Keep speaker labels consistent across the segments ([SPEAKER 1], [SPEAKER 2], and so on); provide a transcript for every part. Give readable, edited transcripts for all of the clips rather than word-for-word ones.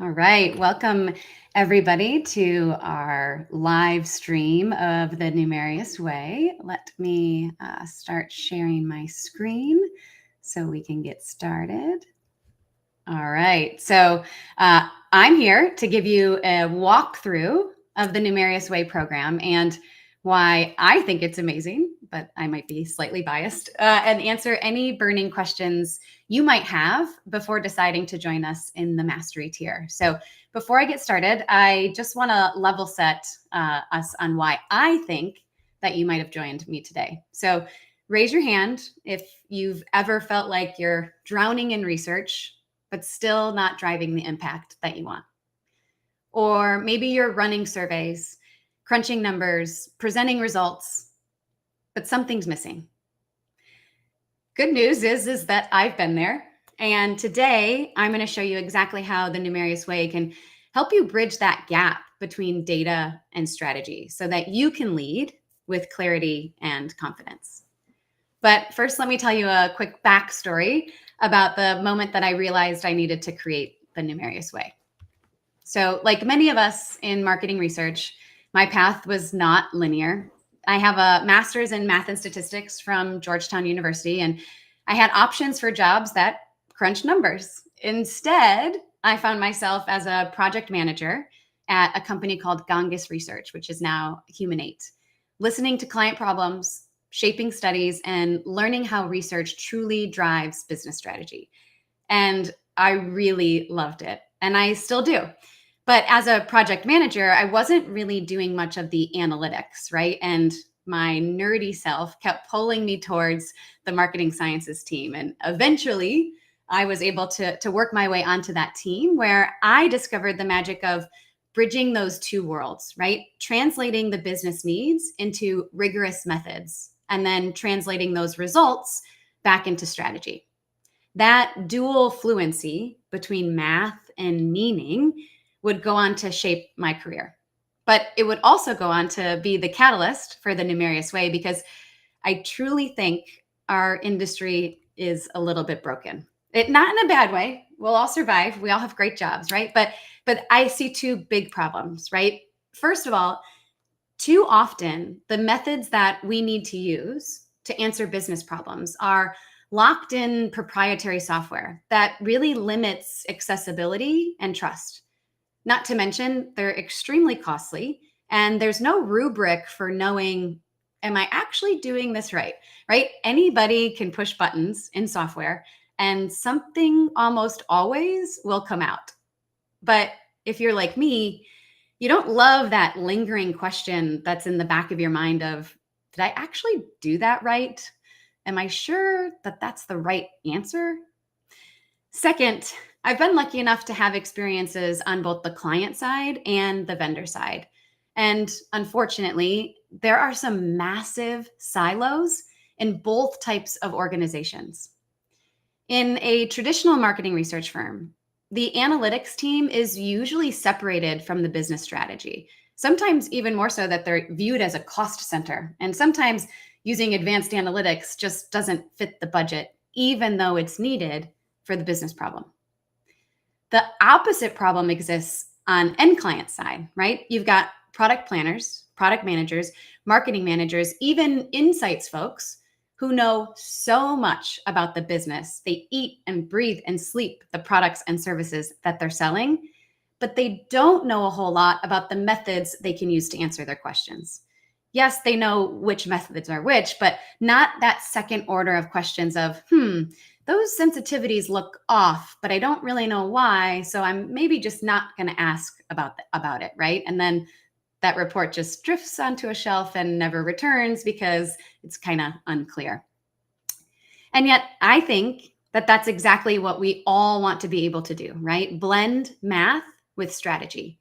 [SPEAKER 1] All right. Welcome, everybody, to our live stream of the Numerious Way. Let me start sharing my screen so we can get started. All right. So I'm here to give you a walkthrough of the Numerious Way program and why I think it's amazing, but I might be slightly biased, and answer any burning questions you might have before deciding to join us in the mastery tier. So before I get started, I just want to level set us on why I think that you might have joined me today. So raise your hand if you've ever felt like you're drowning in research but still not driving the impact that you want. Or maybe you're running surveys, crunching numbers, presenting results, but something's missing. Good news is that I've been there. And today I'm going to show you exactly how the Numerious Way can help you bridge that gap between data and strategy so that you can lead with clarity and confidence. But first, let me tell you a quick backstory about the moment that I realized I needed to create the Numerious Way. So, like many of us in marketing research, my path was not linear. I have a master's in math and statistics from Georgetown University, and I had options for jobs that crunch numbers. Instead, I found myself as a project manager at a company called Ganges Research, which is now Humanate, listening to client problems, shaping studies, and learning how research truly drives business strategy. And I really loved it, and I still do. But as a project manager, I wasn't really doing much of the analytics, right? And my nerdy self kept pulling me towards the marketing sciences team. And eventually, I was able to work my way onto that team where I discovered the magic of bridging those two worlds, right? Translating the business needs into rigorous methods and then translating those results back into strategy. That dual fluency between math and meaning would go on to shape my career. But it would also go on to be the catalyst for the Numerious Way because I truly think our industry is a little bit broken. Not in a bad way. We'll all survive. We all have great jobs, right? But I see two big problems, right? First of all, too often the methods that we need to use to answer business problems are locked in proprietary software that really limits accessibility and trust. Not to mention, they're extremely costly, and there's no rubric for knowing, am I actually doing this right? Right? Anybody can push buttons in software, and something almost always will come out. But if you're like me, you don't love that lingering question that's in the back of your mind of, did I actually do that right? Am I sure that that's the right answer? Second, I've been lucky enough to have experiences on both the client side and the vendor side. And unfortunately, there are some massive silos in both types of organizations. In a traditional marketing research firm, the analytics team is usually separated from the business strategy, sometimes even more so that they're viewed as a cost center. And sometimes using advanced analytics just doesn't fit the budget, even though it's needed for the business problem. The opposite problem exists on end client side, right? You've got product planners, product managers, marketing managers, even insights folks who know so much about the business. They eat and breathe and sleep the products and services that they're selling, but they don't know a whole lot about the methods they can use to answer their questions. Yes, they know which methods are which, but not that second order of questions of, those sensitivities look off, but I don't really know why. So I'm maybe just not going to ask about it, right? And then that report just drifts onto a shelf and never returns because it's kind of unclear. And yet I think that that's exactly what we all want to be able to do, right? Blend math with strategy.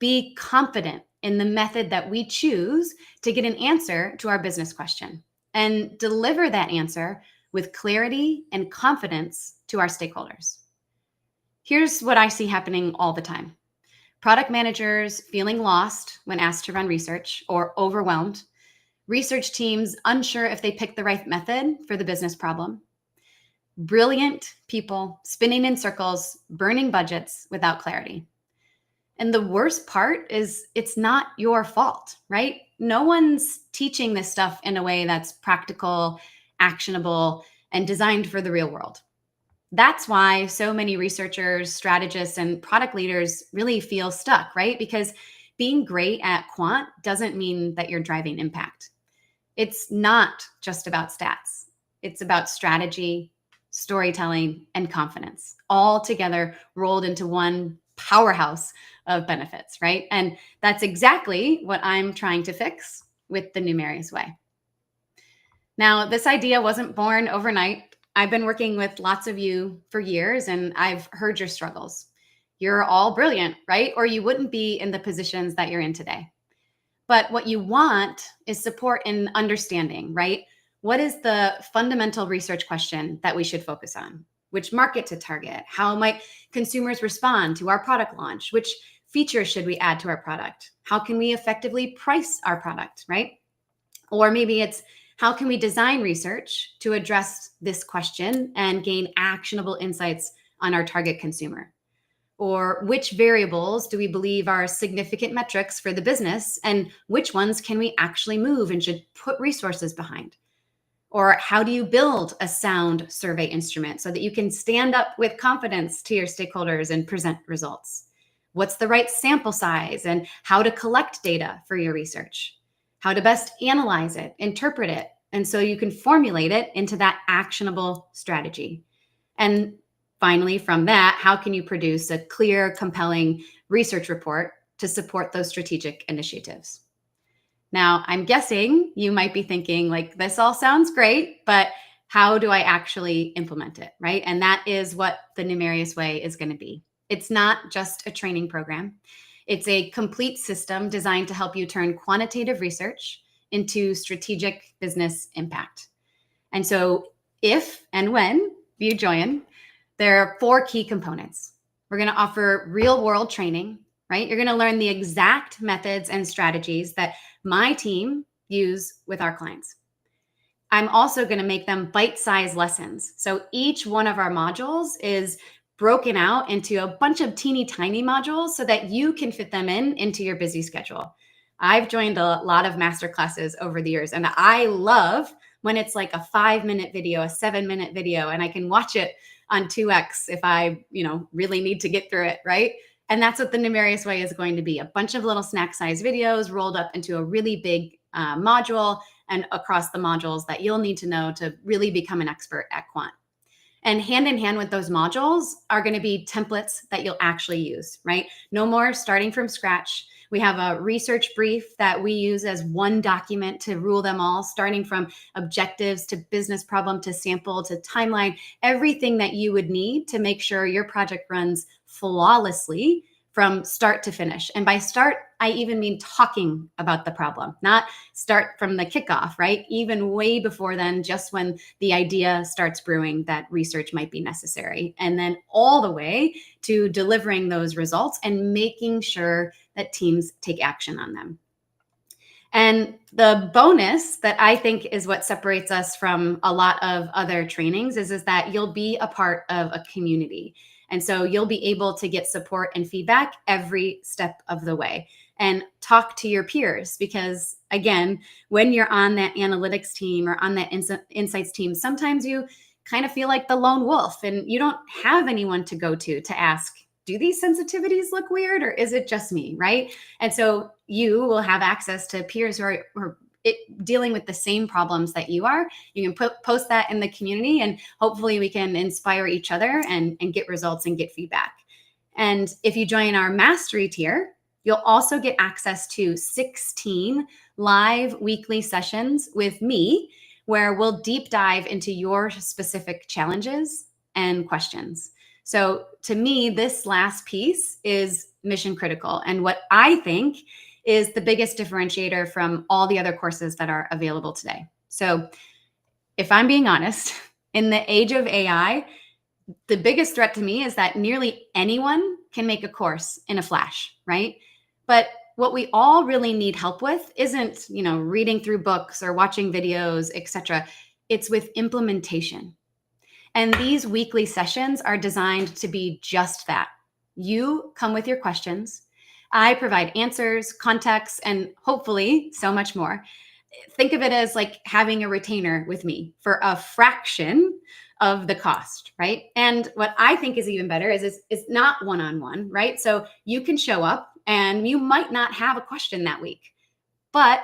[SPEAKER 1] Be confident in the method that we choose to get an answer to our business question and deliver that answer with clarity and confidence to our stakeholders. Here's what I see happening all the time. Product managers feeling lost when asked to run research or overwhelmed. Research teams unsure if they picked the right method for the business problem. Brilliant people spinning in circles, burning budgets without clarity. And the worst part is it's not your fault, right? No one's teaching this stuff in a way that's practical, actionable, and designed for the real world. That's why so many researchers, strategists, and product leaders really feel stuck, right? Because being great at quant doesn't mean that you're driving impact. It's not just about stats. It's about strategy, storytelling, and confidence, all together rolled into one powerhouse of benefits, right? And that's exactly what I'm trying to fix with the Numerious Way. Now, this idea wasn't born overnight. I've been working with lots of you for years, and I've heard your struggles. You're all brilliant, right? Or you wouldn't be in the positions that you're in today. But what you want is support in understanding, right? What is the fundamental research question that we should focus on? Which market to target? How might consumers respond to our product launch? Which features should we add to our product? How can we effectively price our product, right? Or maybe it's how can we design research to address this question and gain actionable insights on our target consumer? Or which variables do we believe are significant metrics for the business, and which ones can we actually move and should put resources behind? Or how do you build a sound survey instrument so that you can stand up with confidence to your stakeholders and present results? What's the right sample size and how to collect data for your research? How to best analyze it, interpret it, and so you can formulate it into that actionable strategy. And finally, from that, how can you produce a clear, compelling research report to support those strategic initiatives? Now, I'm guessing you might be thinking, like, this all sounds great, but how do I actually implement it, right? And that is what the Numerious Way is going to be. It's not just a training program. It's a complete system designed to help you turn quantitative research into strategic business impact. And so if and when you join, there are 4 key components. We're going to offer real world training, right? You're going to learn the exact methods and strategies that my team use with our clients. I'm also going to make them bite-sized lessons. So each one of our modules is broken out into a bunch of teeny tiny modules so that you can fit them into your busy schedule. I've joined a lot of master classes over the years, and I love when it's like a 5-minute video, a 7-minute video, and I can watch it on 2x if I, really need to get through it, right? And that's what the Numerious Way is going to be, a bunch of little snack-sized videos rolled up into a really big module and across the modules that you'll need to know to really become an expert at quant. And hand in hand with those modules are going to be templates that you'll actually use, right? No more starting from scratch. We have a research brief that we use as one document to rule them all, starting from objectives to business problem to sample to timeline, everything that you would need to make sure your project runs flawlessly from start to finish. And by start, I even mean talking about the problem, not start from the kickoff, right? Even way before then, just when the idea starts brewing that research might be necessary. And then all the way to delivering those results and making sure that teams take action on them. And the bonus that I think is what separates us from a lot of other trainings is that you'll be a part of a community. And so you'll be able to get support and feedback every step of the way and talk to your peers. Because again, when you're on that analytics team or on that insights team, sometimes you kind of feel like the lone wolf and you don't have anyone to go to ask, do these sensitivities look weird or is it just me, right? And so you will have access to peers who are dealing with the same problems that you are. You can post that in the community and hopefully we can inspire each other and get results and get feedback. And if you join our mastery tier, you'll also get access to 16 live weekly sessions with me where we'll deep dive into your specific challenges and questions. So to me, this last piece is mission critical and what I think is the biggest differentiator from all the other courses that are available today. So if I'm being honest, in the age of AI, the biggest threat to me is that nearly anyone can make a course in a flash, right? But what we all really need help with isn't, reading through books or watching videos, etc. It's with implementation. And these weekly sessions are designed to be just that. You come with your questions. I provide answers, context, and hopefully so much more. Think of it as like having a retainer with me for a fraction of the cost, right? And what I think is even better is it's not one-on-one, right? So you can show up and you might not have a question that week, but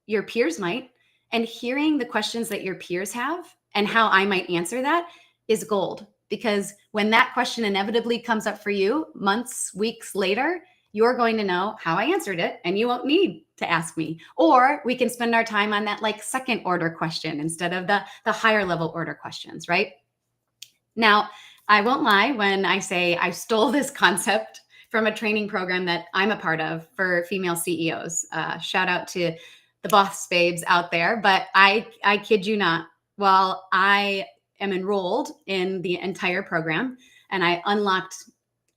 [SPEAKER 1] your peers might. And hearing the questions that your peers have and how I might answer that is gold. Because when that question inevitably comes up for you months, weeks later, you're going to know how I answered it and you won't need to ask me. Or we can spend our time on that like second order question instead of the higher level order questions, right? Now, I won't lie when I say I stole this concept from a training program that I'm a part of for female CEOs. Shout out to the boss babes out there, but I kid you not. While I am enrolled in the entire program and I unlocked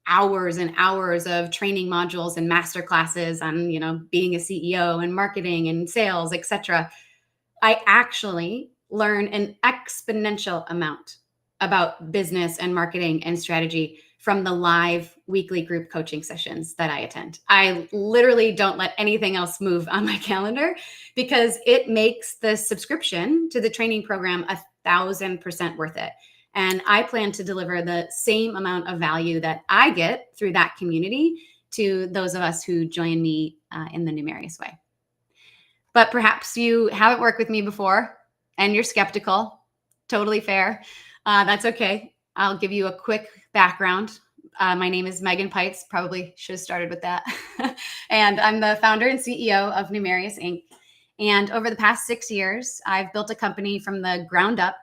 [SPEAKER 1] hours and hours of training modules and master classes on, being a CEO and marketing and sales, etc., I actually learn an exponential amount about business and marketing and strategy from the live weekly group coaching sessions that I attend. I literally don't let anything else move on my calendar because it makes the subscription to the training program 1,000% worth it. And I plan to deliver the same amount of value that I get through that community to those of us who join me in the Numerious Way. But perhaps you haven't worked with me before and you're skeptical. Totally fair. That's okay. I'll give you a quick background. My name is Megan Peitz. Probably should have started with that. And I'm the founder and CEO of Numerious Inc. And over the past 6 years, I've built a company from the ground up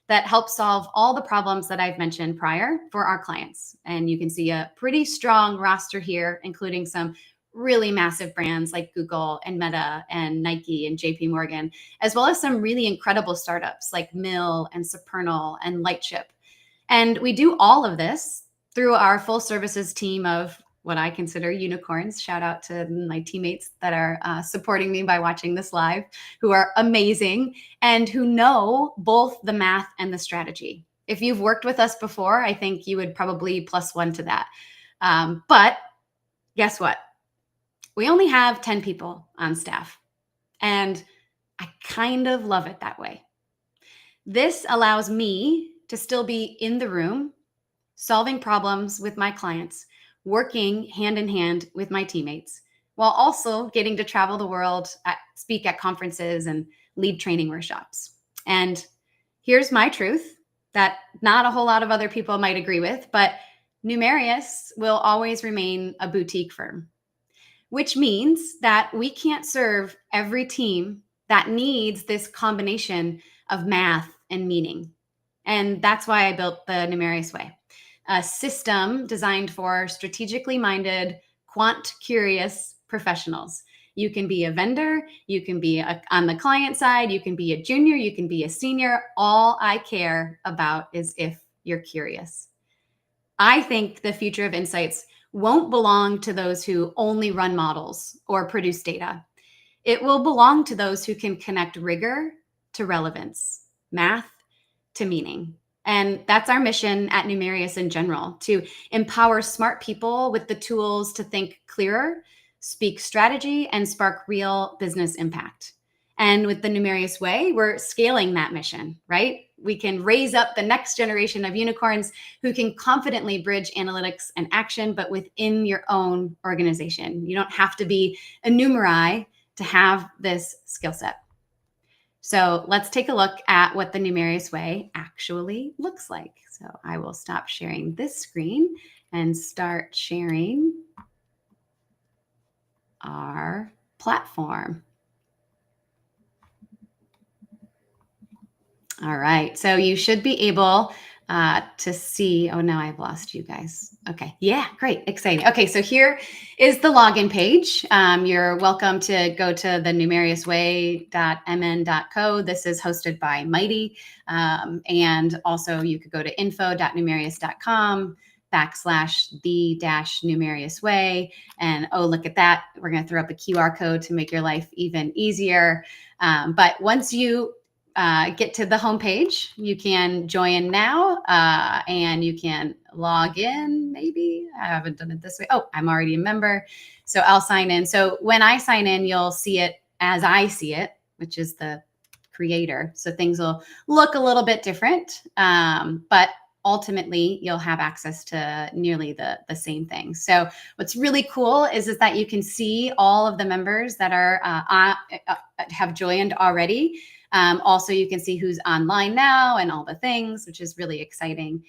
[SPEAKER 1] that helps solve all the problems that I've mentioned prior for our clients. And you can see a pretty strong roster here, including some really massive brands like Google and Meta and Nike and JP Morgan, as well as some really incredible startups like Mill and Supernal and Lightship. And we do all of this through our full services team of what I consider unicorns. Shout out to my teammates that are supporting me by watching this live, who are amazing and who know both the math and the strategy. If you've worked with us before, I think you would probably +1 to that. But guess what? We only have 10 people on staff, and I kind of love it that way. This allows me to still be in the room, solving problems with my clients, working hand in hand with my teammates, while also getting to travel the world, speak at conferences, and lead training workshops. And here's my truth that not a whole lot of other people might agree with, but Numerious will always remain a boutique firm, which means that we can't serve every team that needs this combination of math and meaning. And that's why I built the Numerious Way, a system designed for strategically minded, quant-curious professionals. You can be a vendor, you can be on the client side, you can be a junior, you can be a senior. All I care about is if you're curious. I think the future of insights won't belong to those who only run models or produce data. It will belong to those who can connect rigor to relevance, math to meaning. And that's our mission at Numerious in general, to empower smart people with the tools to think clearer, speak strategy, and spark real business impact. And with the Numerious Way, we're scaling that mission, right? We can raise up the next generation of unicorns who can confidently bridge analytics and action, but within your own organization. You don't have to be a numeri to have this skill set. So let's take a look at what the Numerious Way actually looks like. So I will stop sharing this screen and start sharing our platform. All right, so you should be able to see, oh no, I've lost you guys. Okay, yeah, great, exciting. Okay, so here is the login page. You're welcome to go to the numeriousway.mn.co. This is hosted by Mighty. And also you could go to info.numerious.com/the-Numerious Way. And oh, look at that. We're gonna throw up a QR code to make your life even easier. But once you get to the homepage, you can join now and you can log in maybe. I haven't done it this way. Oh, I'm already a member. So I'll sign in. So when I sign in, you'll see it as I see it, which is the creator. So things will look a little bit different, but ultimately you'll have access to nearly the same thing. So what's really cool is that you can see all of the members that are have joined already. Also, you can see who's online now and all the things, which is really exciting.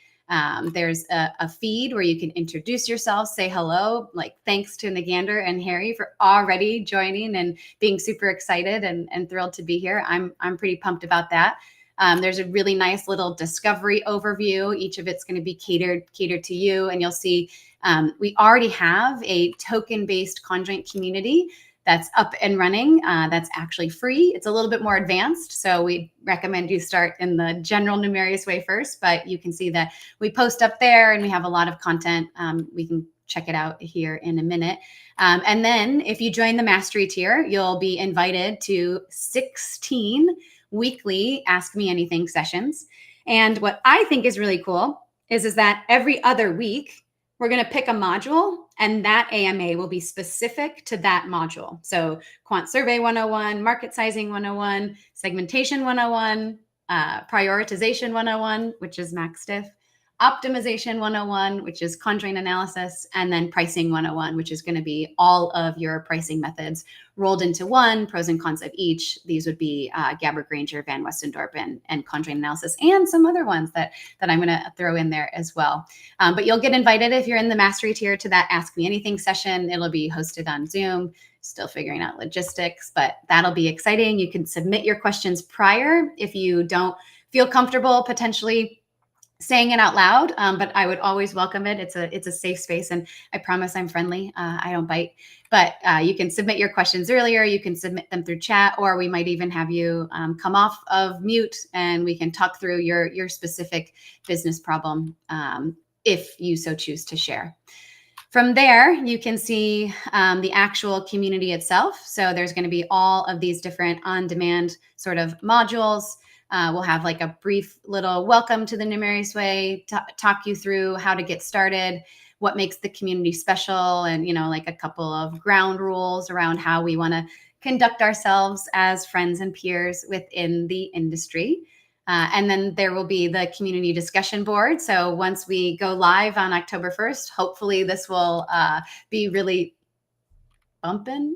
[SPEAKER 1] There's a feed where you can introduce yourself, say hello, like thanks to Nagander and Harry for already joining and being super excited and thrilled to be here. I'm pretty pumped about that. There's a really nice little discovery overview. Each of it's going to be catered to you, and you'll see we already have a token-based conjoint community that's up and running. That's actually free. It's a little bit more advanced, so we recommend you start in the general Numerious Way first, but you can see that we post up there and we have a lot of content. We can check it out here in a minute. And then if you join the Mastery tier, you'll be invited to 16 weekly Ask Me Anything sessions. And what I think is really cool is that every other week, we're going to pick a module, and that AMA will be specific to that module. So Quant Survey 101, Market Sizing 101, Segmentation 101, Prioritization 101, which is MaxDiff, Optimization 101, which is conjoint analysis, and then Pricing 101, which is going to be all of your pricing methods rolled into one, pros and cons of each. These would be Gabbard, Granger, Van Westendorp, and conjoint analysis, and some other ones that I'm going to throw in there as well. But you'll get invited if you're in the Mastery tier to that Ask Me Anything session. It'll be hosted on Zoom. Still figuring out logistics, but that'll be exciting. You can submit your questions prior if you don't feel comfortable potentially saying it out loud, but I would always welcome it. It's a safe space, and I promise I'm friendly. I don't bite, but you can submit your questions earlier. You can submit them through chat, or we might even have you come off of mute, and we can talk through your specific business problem if you so choose to share. From there, you can see the actual community itself. So there's going to be all of these different on-demand sort of modules. We'll have like a brief little welcome to the Numerious Way, talk you through how to get started, what makes the community special, and, like a couple of ground rules around how we want to conduct ourselves as friends and peers within the industry. And then there will be the community discussion board. So once we go live on October 1st, hopefully this will be really bumping.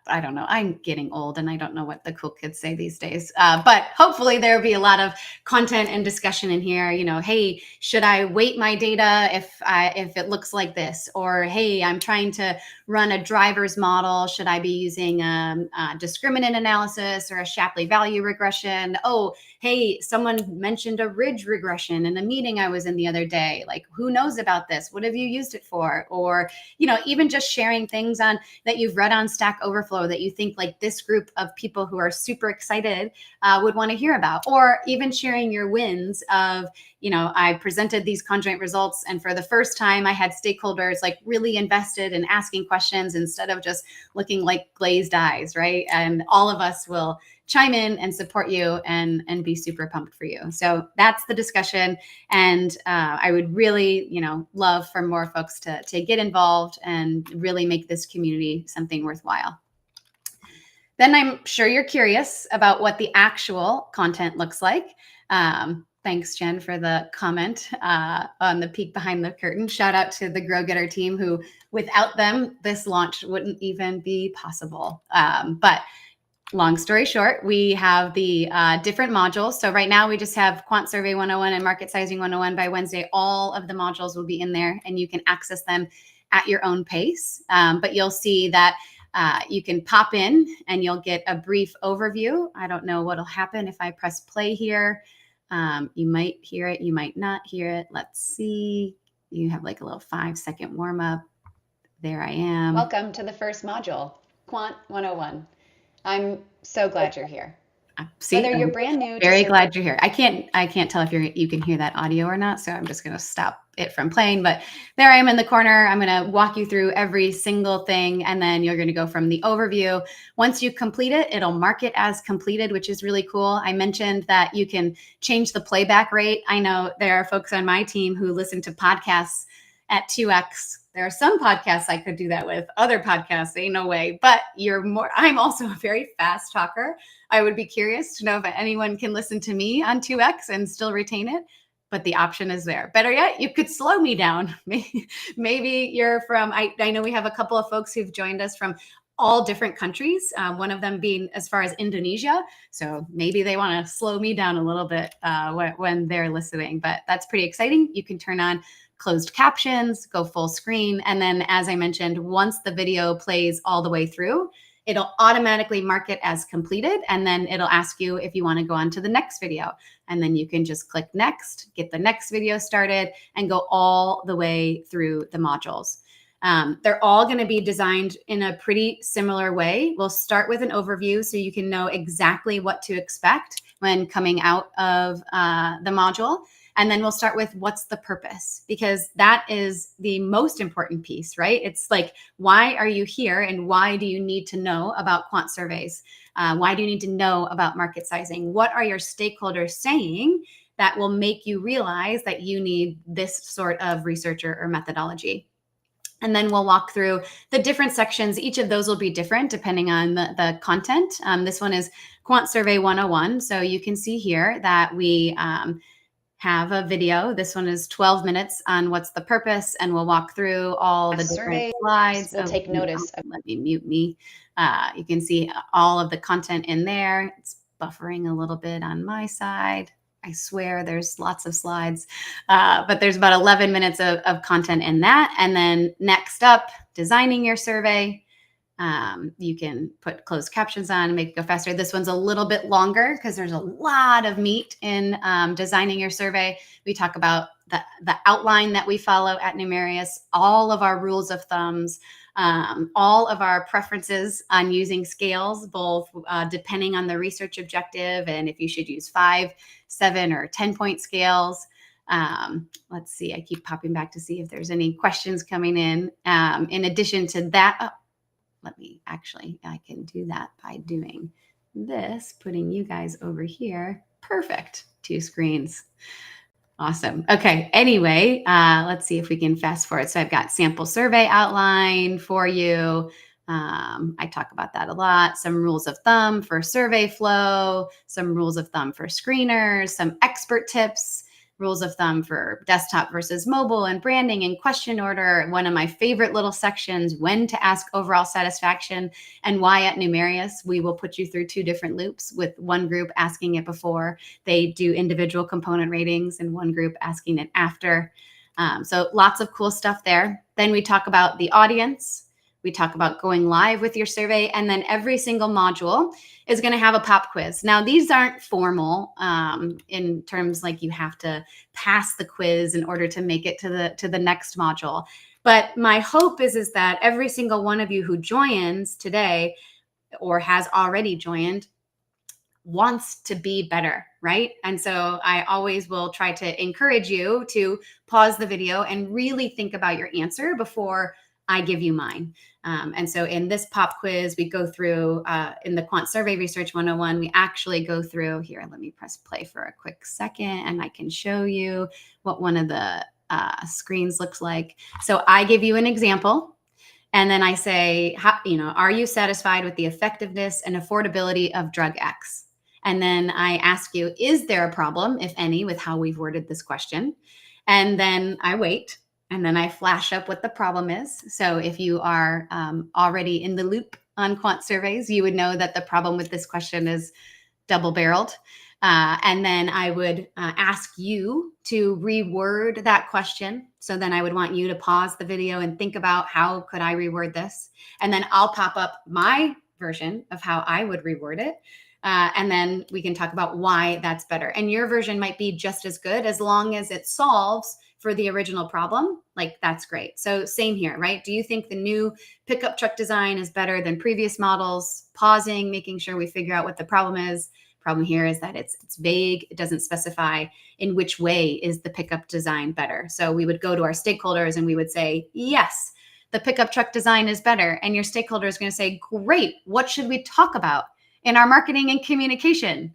[SPEAKER 1] I don't know. I'm getting old and I don't know what the cool kids say these days. But hopefully there'll be a lot of content and discussion in here. Hey, should I weight my data if it looks like this? Or, hey, I'm trying to run a driver's model. Should I be using a discriminant analysis or a Shapley value regression? Oh, hey, someone mentioned a ridge regression in a meeting I was in the other day. Like, who knows about this? What have you used it for? Or, even just sharing things that you've read on Stack Overflow that you think like this group of people who are super excited would want to hear about, or even sharing your wins of, I presented these conjoint results, and for the first time I had stakeholders like really invested in asking questions instead of just looking like glazed eyes, right? And all of us will chime in and support you and be super pumped for you. So that's the discussion. And I would really, love for more folks to get involved and really make this community something worthwhile. Then I'm sure you're curious about what the actual content looks like. Thanks, Jen, for the comment on the peek behind the curtain. Shout out to the Grow Getter team who, without them, this launch wouldn't even be possible. But long story short, we have the different modules. So right now we just have Quant Survey 101 and Market Sizing 101. By Wednesday, all of the modules will be in there and you can access them at your own pace. But you'll see that you can pop in and you'll get a brief overview. I don't know what'll happen if I press play here. You might hear it, you might not hear it. Let's see. You have like a little 5-second warm up. There I am. Welcome to the first module, Quant 101. I'm so glad you're here. See, whether you're brand new, very glad you're here. I can't tell if you can hear that audio or not, so I'm just going to stop it from playing. But there I am in the corner. I'm going to walk you through every single thing, and then you're going to go from the overview. Once you complete it, it'll mark it as completed, which is really cool. I mentioned that you can change the playback rate. I know there are folks on my team who listen to podcasts at 2x. There are some podcasts I could do that with. Other podcasts, ain't no way. But I'm also a very fast talker. I would be curious to know if anyone can listen to me on 2x and still retain it. But the option is there. Better yet, you could slow me down. Maybe you're from, I know we have a couple of folks who've joined us from all different countries, one of them being as far as Indonesia. So maybe they want to slow me down a little bit when they're listening, but that's pretty exciting. You can turn on closed captions, go full screen. And then, as I mentioned, once the video plays all the way through, it'll automatically mark it as completed. And then it'll ask you if you want to go on to the next video. And then you can just click next, get the next video started, and go all the way through the modules. They're all going to be designed in a pretty similar way. We'll start with an overview so you can know exactly what to expect when coming out of the module. And then we'll start with what's the purpose, because that is the most important piece, right? It's like, why are you here and why do you need to know about quant surveys? Why do you need to know about market sizing? What are your stakeholders saying that will make you realize that you need this sort of research or methodology? And then we'll walk through the different sections. Each of those will be different depending on the content. This one is Quant Survey 101. So you can see here that we have a video. This one is 12 minutes on what's the purpose, and we'll walk through all the different slides.
[SPEAKER 2] We'll take notice.
[SPEAKER 1] Let me mute me. You can see all of the content in there. It's buffering a little bit on my side. I swear there's lots of slides, but there's about 11 minutes of content in that. And then next up, designing your survey. You can put closed captions on and make it go faster. This one's a little bit longer because there's a lot of meat in designing your survey. We talk about the outline that we follow at Numerious, all of our rules of thumbs, all of our preferences on using scales, both depending on the research objective and if you should use 5, 7, or 10-point scales. Let's see, I keep popping back to see if there's any questions coming in. In addition to that, I can do that by doing this, putting you guys over here. Perfect, 2 screens. Awesome. Okay. Anyway, let's see if we can fast forward. So I've got sample survey outline for you. I talk about that a lot. Some rules of thumb for survey flow, some rules of thumb for screeners, some expert tips, rules of thumb for desktop versus mobile, and branding and question order. One of my favorite little sections, when to ask overall satisfaction, and why at Numerious we will put you through 2 different loops, with one group asking it before they do individual component ratings and one group asking it after. So lots of cool stuff there. Then we talk about the audience. We talk about going live with your survey, and then every single module is going to have a pop quiz. Now, these aren't formal in terms like you have to pass the quiz in order to make it to the next module. But my hope is that every single one of you who joins today or has already joined wants to be better, right? And so I always will try to encourage you to pause the video and really think about your answer before I give you mine. And so in this pop quiz, we go through, in the Quant Survey Research 101, we actually go through, here, let me press play for a quick second, and I can show you what one of the screens looks like. So I give you an example, and then I say, are you satisfied with the effectiveness and affordability of drug X? And then I ask you, is there a problem, if any, with how we've worded this question? And then I wait. And then I flash up what the problem is. So if you are already in the loop on quant surveys, you would know that the problem with this question is double-barreled. And then I would ask you to reword that question. So then I would want you to pause the video and think about, how could I reword this? And then I'll pop up my version of how I would reword it. And then we can talk about why that's better. And your version might be just as good, as long as it solves for the original problem. Like, that's great. So same here, right? Do you think the new pickup truck design is better than previous models? Pausing, making sure we figure out what the problem is. Problem here is that it's vague. It doesn't specify in which way is the pickup design better. So we would go to our stakeholders and we would say, yes, the pickup truck design is better. And your stakeholder is going to say, great, what should we talk about in our marketing and communication?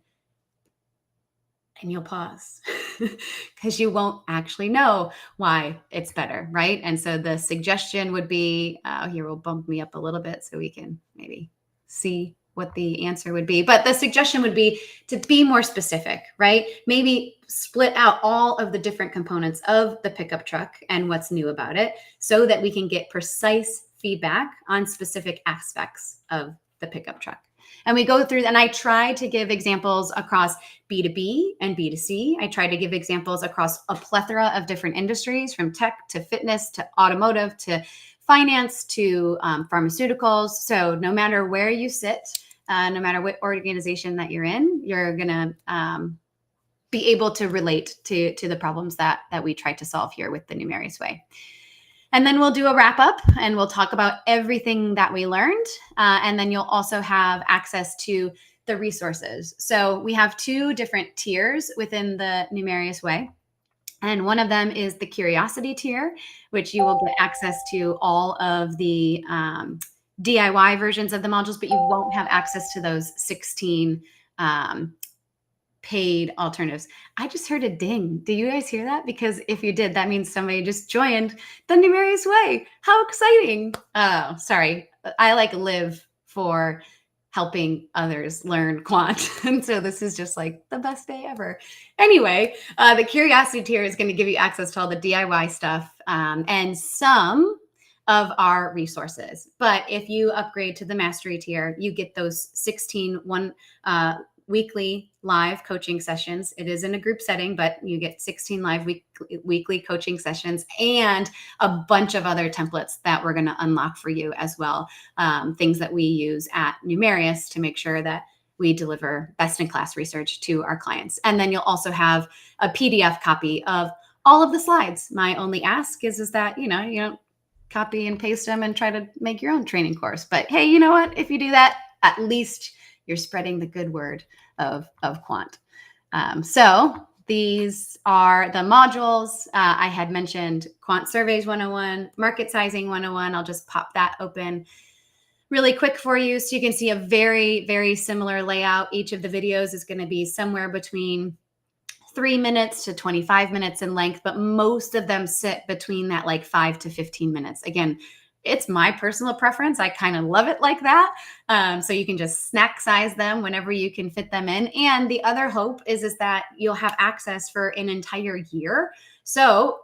[SPEAKER 1] and you'll pause because you won't actually know why it's better, right? And so the suggestion would be, here, we'll bump me up a little bit so we can maybe see what the answer would be. But the suggestion would be to be more specific, right? Maybe split out all of the different components of the pickup truck and what's new about it so that we can get precise feedback on specific aspects of the pickup truck. And we go through, and I try to give examples across B2B and B2C. I try to give examples across a plethora of different industries, from tech to fitness to automotive to finance to pharmaceuticals. So no matter where you sit, no matter what organization that you're in, you're going to be able to relate to the problems that we try to solve here with the Numerious Way. And then we'll do a wrap up and we'll talk about everything that we learned. And then you'll also have access to the resources. So we have 2 different tiers within the Numerious Way. And one of them is the curiosity tier, which you will get access to all of the DIY versions of the modules, but you won't have access to those 16 paid alternatives. I just heard a ding. Do you guys hear that? Because if you did, that means somebody just joined the Numerious Way. How exciting. Oh, sorry. I live for helping others learn quant. And so this is just the best day ever. Anyway, the curiosity tier is going to give you access to all the DIY stuff and some of our resources. But if you upgrade to the mastery tier, you get those 16 weekly live coaching sessions. It is in a group setting, but you get 16 live weekly coaching sessions and a bunch of other templates that we're going to unlock for you as well. Things that we use at Numerious to make sure that we deliver best-in-class research to our clients. And then you'll also have a PDF copy of all of the slides. My only ask is that, you don't copy and paste them and try to make your own training course. But hey, you know what? If you do that, at least you're spreading the good word of quant. So these are the modules. I had mentioned Quant Surveys 101, Market Sizing 101. I'll just pop that open really quick for you so you can see a very, very similar layout. Each of the videos is going to be somewhere between 3 minutes to 25 minutes in length, but most of them sit between that 5 to 15 minutes. Again, it's my personal preference. I kind of love it like that. So you can just snack size them whenever you can fit them in. And the other hope is that you'll have access for an entire year. So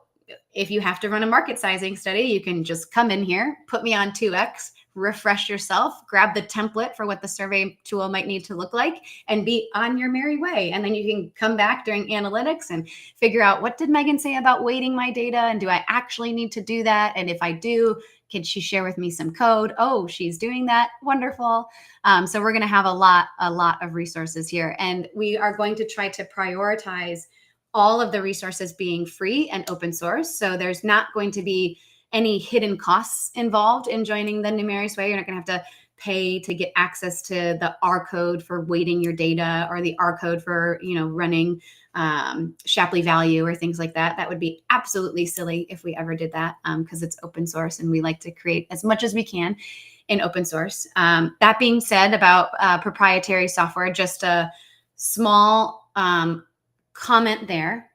[SPEAKER 1] if you have to run a market sizing study, you can just come in here, put me on 2x, refresh yourself, grab the template for what the survey tool might need to look like, and be on your merry way. And then you can come back during analytics and figure out, what did Megan say about weighting my data? And do I actually need to do that? And if I do, can she share with me some code? Oh, she's doing that. Wonderful. So we're going to have a lot of resources here. And we are going to try to prioritize all of the resources being free and open source. So there's not going to be any hidden costs involved in joining the Numerious Way. You're not going to have to pay to get access to the R code for weighting your data, or the R code for, running Shapley value or things like that. That would be absolutely silly if we ever did that, because it's open source and we like to create as much as we can in open source. That being said, about proprietary software, just a small comment there.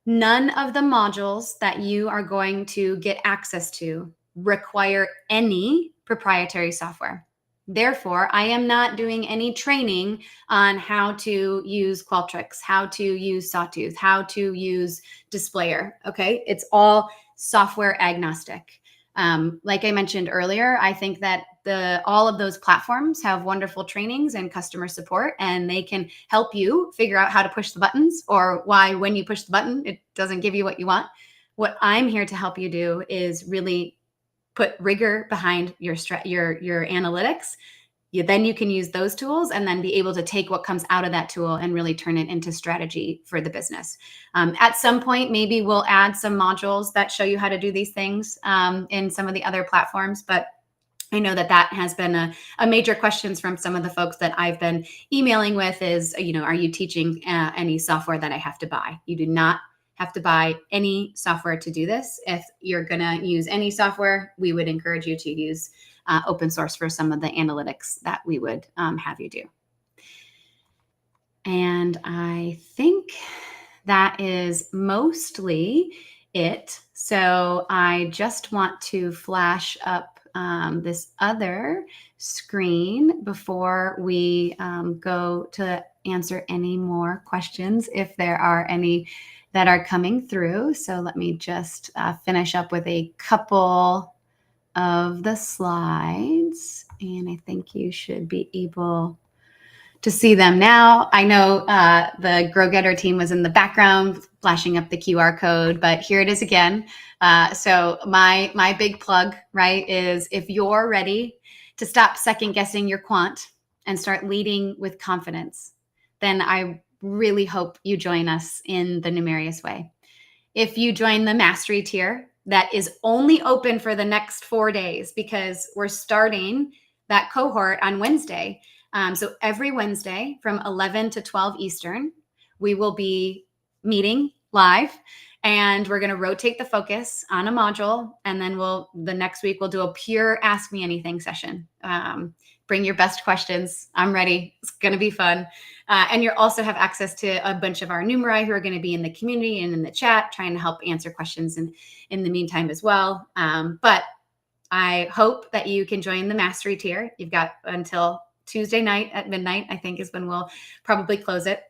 [SPEAKER 1] None of the modules that you are going to get access to require any proprietary software. Therefore, I am not doing any training on how to use Qualtrics, how to use Sawtooth, how to use Displayer. Okay, it's all software agnostic. Like I mentioned earlier, I think that all of those platforms have wonderful trainings and customer support, and they can help you figure out how to push the buttons, or why when you push the button, it doesn't give you what you want. What I'm here to help you do is really put rigor behind your analytics. Then you can use those tools and then be able to take what comes out of that tool and really turn it into strategy for the business. At some point, maybe we'll add some modules that show you how to do these things in some of the other platforms, but I know that has been a major questions from some of the folks that I've been emailing with is, are you teaching any software that I have to buy? You do not have to buy any software to do this. If you're going to use any software, we would encourage you to use open source for some of the analytics that we would have you do. And I think that is mostly it. So I just want to flash up this other screen before we go to answer any more questions, if there are any that are coming through. So let me just finish up with a couple of the slides, and I think you should be able to see them now. I know the Grow Getter team was in the background flashing up the QR code, but here it is again. So my big plug, right, is if you're ready to stop second guessing your quant and start leading with confidence, then I really hope you join us in the Numerious Way. If you join the mastery tier, that is only open for the next 4 days because we're starting that cohort on Wednesday. So every Wednesday from 11 to 12 Eastern, we will be meeting live, and we're going to rotate the focus on a module. And then the next week we'll do a pure Ask Me Anything session. Bring your best questions. I'm ready. It's going to be fun. And you also have access to a bunch of our numeri who are going to be in the community and in the chat trying to help answer questions in the meantime as well. But I hope that you can join the mastery tier. You've got until Tuesday night at midnight, I think is when we'll probably close it.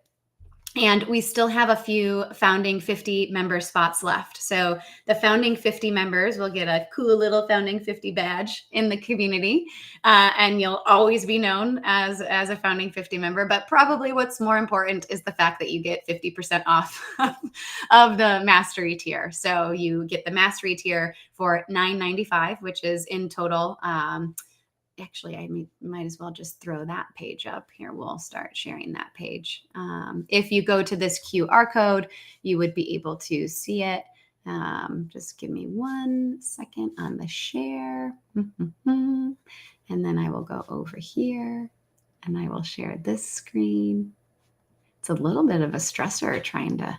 [SPEAKER 1] And we still have a few Founding 50 member spots left. So the Founding 50 members will get a cool little Founding 50 badge in the community. And you'll always be known as a Founding 50 member. But probably what's more important is the fact that you get 50% off of the Mastery tier. So you get the Mastery tier for $9.95, which is in total actually, I might as well just throw that page up here. We'll start sharing that page. If you go to this QR code, you would be able to see it. Just give me 1 second on the share. And then I will go over here and I will share this screen. It's a little bit of a stressor trying to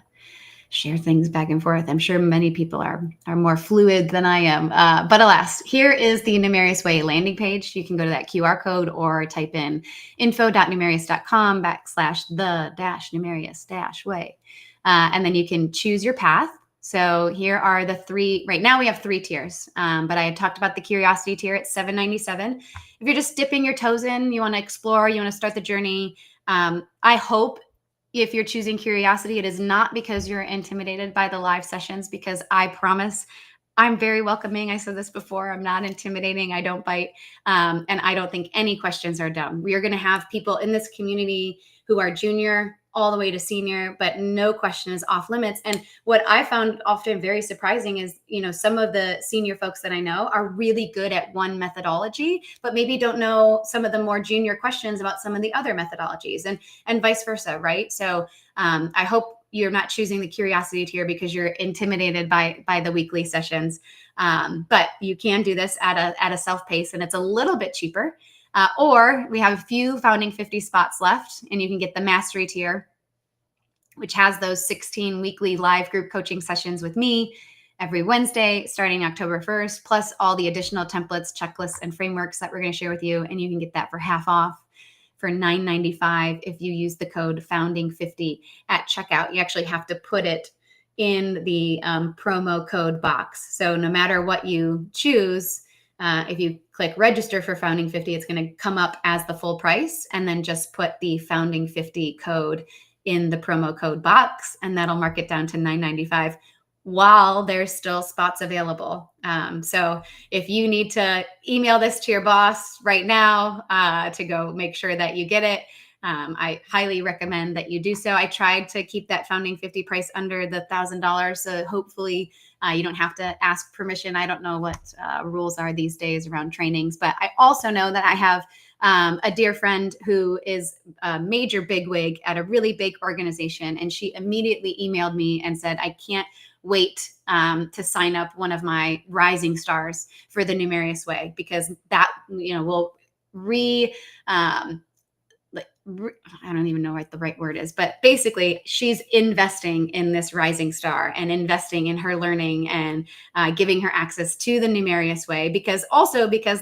[SPEAKER 1] share things back and forth. I'm sure many people are more fluid than I am. But alas, here is the Numerious Way landing page. You can go to that QR code or type in info.numerious.com/the-numerious-way. And then you can choose your path. So here are the 3. Right now we have 3 tiers, but I had talked about the curiosity tier at $7.97. If you're just dipping your toes in, you want to explore, you want to start the journey. I hope if you're choosing curiosity, it is not because you're intimidated by the live sessions, because I promise I'm very welcoming. I said this before. I'm not intimidating. I don't bite. And I don't think any questions are dumb. We are going to have people in this community who are junior all the way to senior, but no question is off limits. And what I found often very surprising is, some of the senior folks that I know are really good at one methodology, but maybe don't know some of the more junior questions about some of the other methodologies, and vice versa, right? So I hope you're not choosing the curiosity tier because you're intimidated by the weekly sessions. But you can do this at a self-pace, and it's a little bit cheaper. Or we have a few Founding 50 spots left, and you can get the Mastery tier, which has those 16 weekly live group coaching sessions with me every Wednesday starting October 1st, plus all the additional templates, checklists, and frameworks that we're going to share with you. And you can get that for half off for $9.95 if you use the code Founding50 at checkout. You actually have to put it in the promo code box. So no matter what you choose, if you click register for Founding 50, it's going to come up as the full price, and then just put the Founding 50 code in the promo code box, and that'll mark it down to $9.95 while there's still spots available. So if you need to email this to your boss right now to go make sure that you get it, I highly recommend that you do so. I tried to keep that Founding 50 price under the $1,000. So hopefully you don't have to ask permission. I don't know what rules are these days around trainings, but I also know that I have a dear friend who is a major bigwig at a really big organization. And she immediately emailed me and said, I can't wait to sign up one of my rising stars for the Numerious Way, because that, will I don't even know what the right word is, but basically she's investing in this rising star and investing in her learning and giving her access to the Numerious Way, because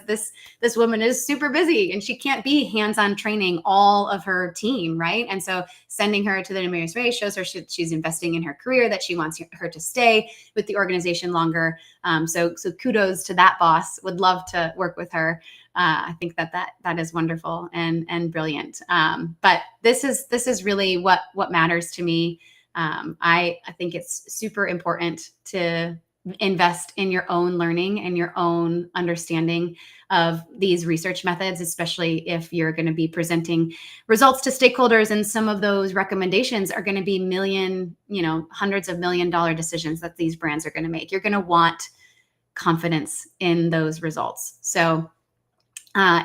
[SPEAKER 1] this woman is super busy and she can't be hands-on training all of her team, right? And so sending her to the Numerious Way shows her she's investing in her career, that she wants her to stay with the organization longer. So kudos to that boss. Would love to work with her. I think that is wonderful and brilliant. But this is really what matters to me. I think it's super important to invest in your own learning and your own understanding of these research methods, especially if you're going to be presenting results to stakeholders. And some of those recommendations are going to be hundreds of $1 million decisions that these brands are going to make. You're going to want confidence in those results. So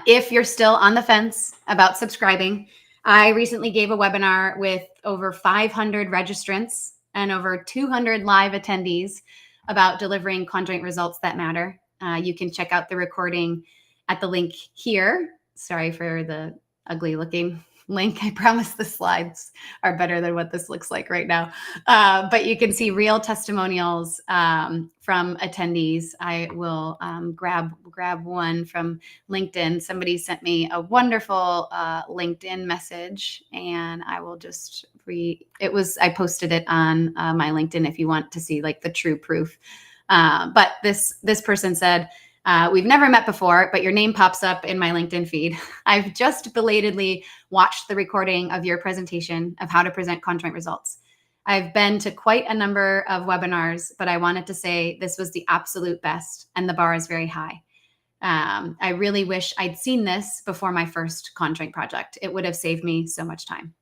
[SPEAKER 1] if you're still on the fence about subscribing, I recently gave a webinar with over 500 registrants and over 200 live attendees about delivering conjoint results that matter. You can check out the recording at the link here. Sorry for the ugly looking link. I promise the slides are better than what this looks like right now. But you can see real testimonials from attendees. I will grab one from LinkedIn. Somebody sent me a wonderful LinkedIn message, and I will just I posted it on my LinkedIn if you want to see like the true proof. But this person said, we've never met before, but your name pops up in my LinkedIn feed. I've just belatedly watched the recording of your presentation of how to present conjoint results. I've been to quite a number of webinars, but I wanted to say this was the absolute best, and the bar is very high. I really wish I'd seen this before my first conjoint project. It would have saved me so much time.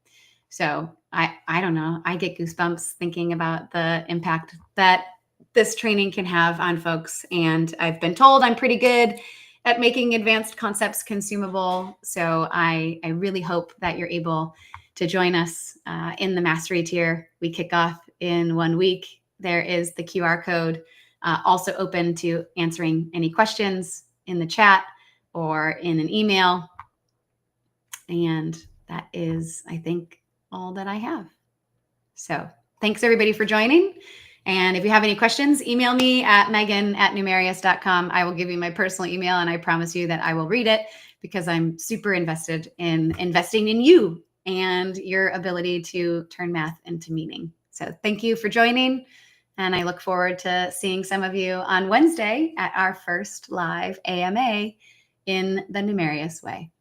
[SPEAKER 1] So I don't know. I get goosebumps thinking about the impact that this training can have on folks. And I've been told I'm pretty good at making advanced concepts consumable. So I really hope that you're able to join us in the mastery tier. We kick off in 1 week. There is the QR code, also open to answering any questions in the chat or in an email. And that is, I think, all that I have. So thanks everybody for joining. And if you have any questions, email me at megan@numerious.com. I will give you my personal email, and I promise you that I will read it, because I'm super invested in investing in you and your ability to turn math into meaning. So thank you for joining. And I look forward to seeing some of you on Wednesday at our first live AMA in the Numerious Way.